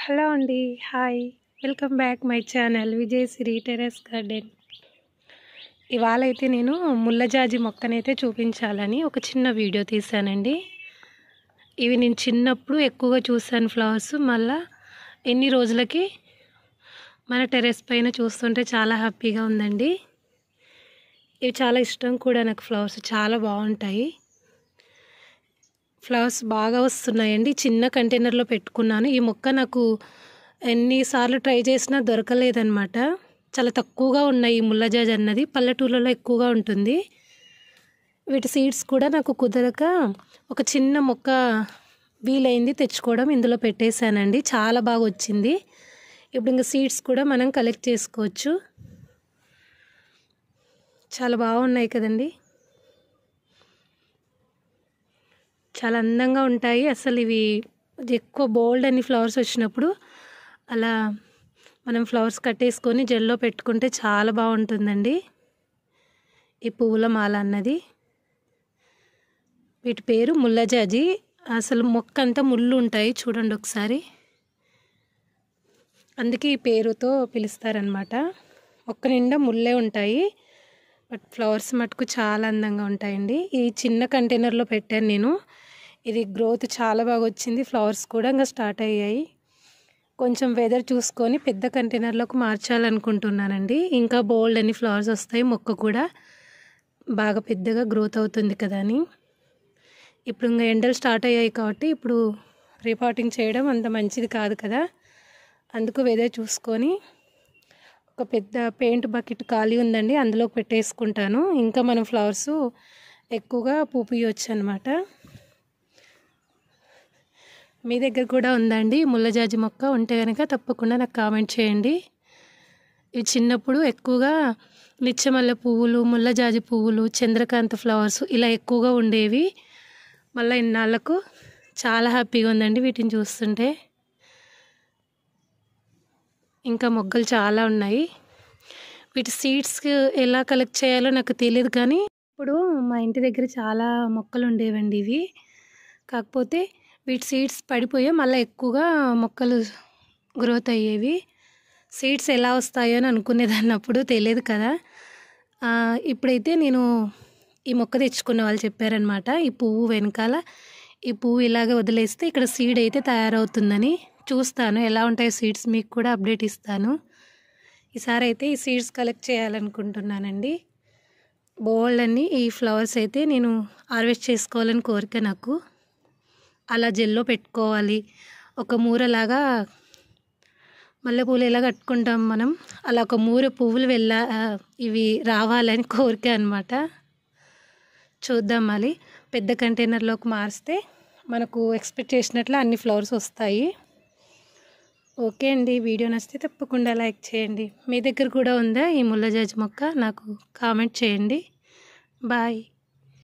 Hello అండి. Hi. Welcome back my channel Vijayasri terrace garden. ఇవాళ అయితే నేను ముల్లజాజి మొక్కనైతే చూపించాలని ఒక చిన్న వీడియో తీశానండి. ఇవి నేను చిన్నప్పుడు ఎక్కువగా చూశాను ఫ్లవర్స్. మళ్ళా ఎన్ని రోజులకి మన టెర్రస్ పైన చూస్తుంటే చాలా హ్యాపీగా ఉందండి. ఇవి చాలా ఇష్టం కూడా నాకు. ఫ్లవర్స్ చాలా బాగుంటాయి. ఫ్లవర్స్ బాగా వస్తున్నాయండి. చిన్న కంటైనర్లో పెట్టుకున్నాను. ఈ మొక్క నాకు ఎన్నిసార్లు ట్రై చేసినా దొరకలేదన్నమాట. చాలా తక్కువగా ఉన్నాయి. ఈ ముల్లజాజి అన్నది పల్లెటూళ్ళలో ఎక్కువగా ఉంటుంది. వీటి సీడ్స్ కూడా నాకు కుదరక ఒక చిన్న మొక్క వీలైంది తెచ్చుకోవడం, ఇందులో పెట్టేశానండి. చాలా బాగా వచ్చింది. ఇప్పుడు ఇంకా సీడ్స్ కూడా మనం కలెక్ట్ చేసుకోవచ్చు. చాలా బాగున్నాయి కదండి. చాలా అందంగా ఉంటాయి. అసలు ఇవి ఎక్కువ బోల్డ్ అని ఫ్లవర్స్ వచ్చినప్పుడు అలా మనం ఫ్లవర్స్ కట్టేసుకొని జెల్లో పెట్టుకుంటే చాలా బాగుంటుందండి. ఈ పువ్వుల మాల అన్నది. వీటి పేరు ముల్లజాజి. అసలు మొక్క అంతా ముళ్ళు ఉంటాయి చూడండి ఒకసారి. అందుకే ఈ పేరుతో పిలుస్తారనమాట. మొక్క నిండా ముళ్ళే ఉంటాయి. బట్ ఫ్లవర్స్ మటుకు చాలా అందంగా ఉంటాయండి. ఈ చిన్న కంటైనర్లో పెట్టాను నేను. ఇది గ్రోత్ చాలా బాగా వచ్చింది. ఫ్లవర్స్ కూడా ఇంకా స్టార్ట్ అయ్యాయి. కొంచెం వెదర్ చూసుకొని పెద్ద కంటైనర్లోకి మార్చాలనుకుంటున్నానండి. ఇంకా బోల్డ్ అని ఫ్లవర్స్ వస్తాయి. మొక్క కూడా బాగా పెద్దగా గ్రోత్ అవుతుంది కదా అని. ఇప్పుడు ఇంకా ఎండలు స్టార్ట్ అయ్యాయి కాబట్టి ఇప్పుడు రీపాటింగ్ చేయడం అంత మంచిది కాదు కదా. అందుకు వెదర్ చూసుకొని ఒక పెద్ద పెయింట్ బకెట్ ఖాళీ ఉందండి, అందులోకి పెట్టేసుకుంటాను. ఇంకా మనం ఫ్లవర్స్ ఎక్కువగా పూపియొచ్చు అనమాట. మీ దగ్గర కూడా ఉందండి ముల్లజాజి మొక్క? ఉంటే కనుక తప్పకుండా నాకు కామెంట్ చేయండి. ఇవి చిన్నప్పుడు ఎక్కువగా నిత్యమల్లె పువ్వులు, ముల్లజాజి పువ్వులు, చంద్రకాంత ఫ్లవర్స్ ఇలా ఎక్కువగా ఉండేవి. మళ్ళీ ఇన్నాళ్ళకు చాలా హ్యాపీగా ఉందండి వీటిని చూస్తుంటే. ఇంకా మొగ్గలు చాలా ఉన్నాయి. వీటి సీడ్స్ ఎలా కలెక్ట్ చేయాలో నాకు తెలియదు, కానీ ఇప్పుడు మా ఇంటి దగ్గర చాలా మొక్కలు ఉండేవండి ఇవి. కాకపోతే వీటి సీడ్స్ పడిపోయే మళ్ళీ ఎక్కువగా మొక్కలు గ్రోత్ అయ్యేవి. సీడ్స్ ఎలా వస్తాయో అని అనుకునేదాన్ని, అప్పుడు తెలియదు కదా. ఇప్పుడైతే నేను ఈ మొక్క తెచ్చుకున్న వాళ్ళు చెప్పారనమాట. ఈ పువ్వు వెనకాల ఈ పువ్వు ఇలాగే వదిలేస్తే ఇక్కడ సీడ్ అయితే తయారవుతుందని. చూస్తాను ఎలా ఉంటాయో సీడ్స్, మీకు కూడా అప్డేట్ ఇస్తాను. ఈసారి అయితే ఈ సీడ్స్ కలెక్ట్ చేయాలనుకుంటున్నానండి. బోల్డ్ అన్ని ఈ ఫ్లవర్స్ అయితే నేను హార్వెస్ట్ చేసుకోవాలని కోరిక నాకు. అలా జెల్లో పెట్టుకోవాలి. ఒక మూరలాగా మల్లెపూలు ఎలా కట్టుకుంటాం మనం, అలా ఒక మూర పువ్వులు ఇవి రావాలని కోరిక అనమాట. చూద్దాం. మళ్ళీ పెద్ద కంటైనర్లోకి మారిస్తే మనకు ఎక్స్పెక్ట్ చేసినట్లు అన్ని ఫ్లవర్స్ వస్తాయి. ఓకే అండి. వీడియో నచ్చితే తప్పకుండా లైక్ చేయండి. మీ దగ్గర కూడా ఉందా ఈ ముల్లజాజి మొక్క? నాకు కామెంట్ చేయండి. బాయ్.